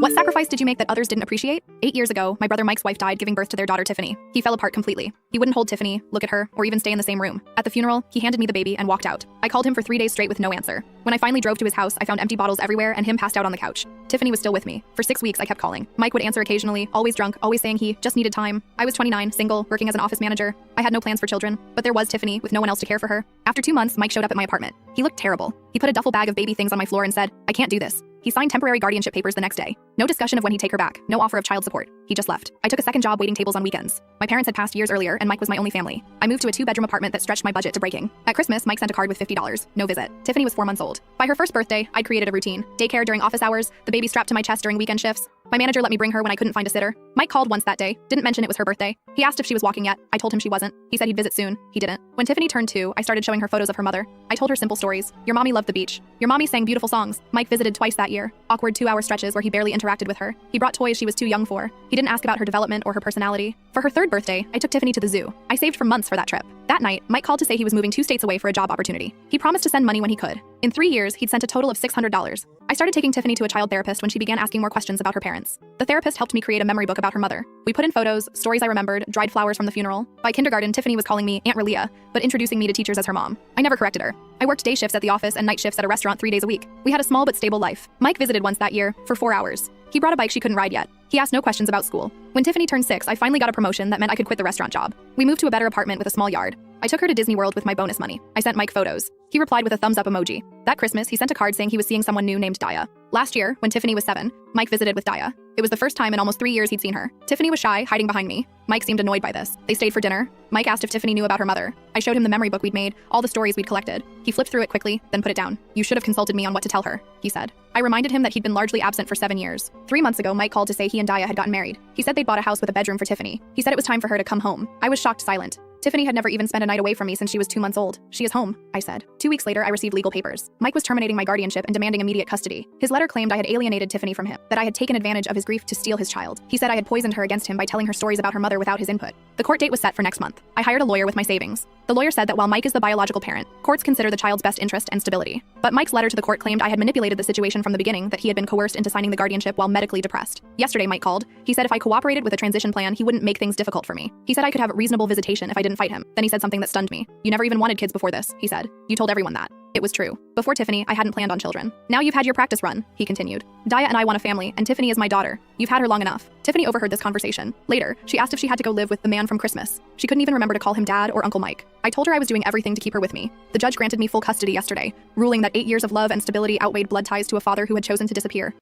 What sacrifice did you make that others didn't appreciate? 8 years ago, my brother Mike's wife died giving birth to their daughter Tiffany. He fell apart completely. He wouldn't hold Tiffany, look at her, or even stay in the same room. At the funeral, he handed me the baby and walked out. I called him for 3 days straight with no answer. When I finally drove to his house, I found empty bottles everywhere and him passed out on the couch. Tiffany was still with me. For 6 weeks, I kept calling. Mike would answer occasionally, always drunk, always saying he just needed time. I was 29, single, working as an office manager. I had no plans for children, but there was Tiffany with no one else to care for her. After 2 months, Mike showed up at my apartment. He looked terrible. He put a duffel bag of baby things on my floor and said, "I can't do this." He signed temporary guardianship papers the next day. No discussion of when he'd take her back, no offer of child support. He just left. I took a second job waiting tables on weekends. My parents had passed years earlier and Mike was my only family. I moved to a 2-bedroom apartment that stretched my budget to breaking. At Christmas, Mike sent a card with $50. No visit. Tiffany was 4 months old. By her first birthday, I'd created a routine. Daycare during office hours, the baby strapped to my chest during weekend shifts. My manager let me bring her when I couldn't find a sitter. Mike called once that day, didn't mention it was her birthday. He asked if she was walking yet. I told him she wasn't. He said he'd visit soon. He didn't. When Tiffany turned 2, I started showing her photos of her mother. I told her simple stories. Your mommy loved the beach. Your mommy sang beautiful songs. Mike visited twice that year. Awkward 2-hour stretches where he barely interacted with her. He brought toys she was too young for. He didn't ask about her development or her personality. For her 3rd birthday, I took Tiffany to the zoo. I saved for months for that trip. That night, Mike called to say he was moving 2 states away for a job opportunity. He promised to send money when he could. In 3 years, he'd sent a total of $600. I started taking Tiffany to a child therapist when she began asking more questions about her parents. The therapist helped me create a memory book about her mother. We put in photos, stories I remembered, dried flowers from the funeral. By kindergarten, Tiffany was calling me Aunt Relia, but introducing me to teachers as her mom. I never corrected her. I worked day shifts at the office and night shifts at a restaurant 3 days a week. We had a small but stable life. Mike visited once that year, for 4 hours. He brought a bike she couldn't ride yet. He asked no questions about school. When Tiffany turned 6, I finally got a promotion that meant I could quit the restaurant job. We moved to a better apartment with a small yard. I took her to Disney World with my bonus money. I sent Mike photos. He replied with a thumbs up emoji. That Christmas, he sent a card saying he was seeing someone new named Daya. Last year, when Tiffany was 7, Mike visited with Daya. It was the first time in almost 3 years he'd seen her. Tiffany was shy, hiding behind me. Mike seemed annoyed by this. They stayed for dinner. Mike asked if Tiffany knew about her mother. I showed him the memory book we'd made, all the stories we'd collected. He flipped through it quickly, then put it down. "You should have consulted me on what to tell her," he said. I reminded him that he'd been largely absent for 7 years. 3 months ago, Mike called to say he and Daya had gotten married. He said they'd bought a house with a bedroom for Tiffany. He said it was time for her to come home. I was shocked silent. Tiffany had never even spent a night away from me since she was 2 months old. "She is home," I said. 2 weeks later, I received legal papers. Mike was terminating my guardianship and demanding immediate custody. His letter claimed I had alienated Tiffany from him, that I had taken advantage of his grief to steal his child. He said I had poisoned her against him by telling her stories about her mother without his input. The court date was set for next month. I hired a lawyer with my savings. The lawyer said that while Mike is the biological parent, courts consider the child's best interest and stability. But Mike's letter to the court claimed I had manipulated the situation from the beginning, that he had been coerced into signing the guardianship while medically depressed. Yesterday, Mike called. He said if I cooperated with a transition plan, he wouldn't make things difficult for me. He said I could have reasonable visitation if I didn't fight him. Then he said something that stunned me. "You never even wanted kids before this," he said. "You told everyone that." It was true. Before Tiffany, I hadn't planned on children. "Now you've had your practice run," he continued. "Daya and I want a family, and Tiffany is my daughter. You've had her long enough." Tiffany overheard this conversation. Later, she asked if she had to go live with the man from Christmas. She couldn't even remember to call him Dad or Uncle Mike. I told her I was doing everything to keep her with me. The judge granted me full custody yesterday, ruling that 8 years of love and stability outweighed blood ties to a father who had chosen to disappear.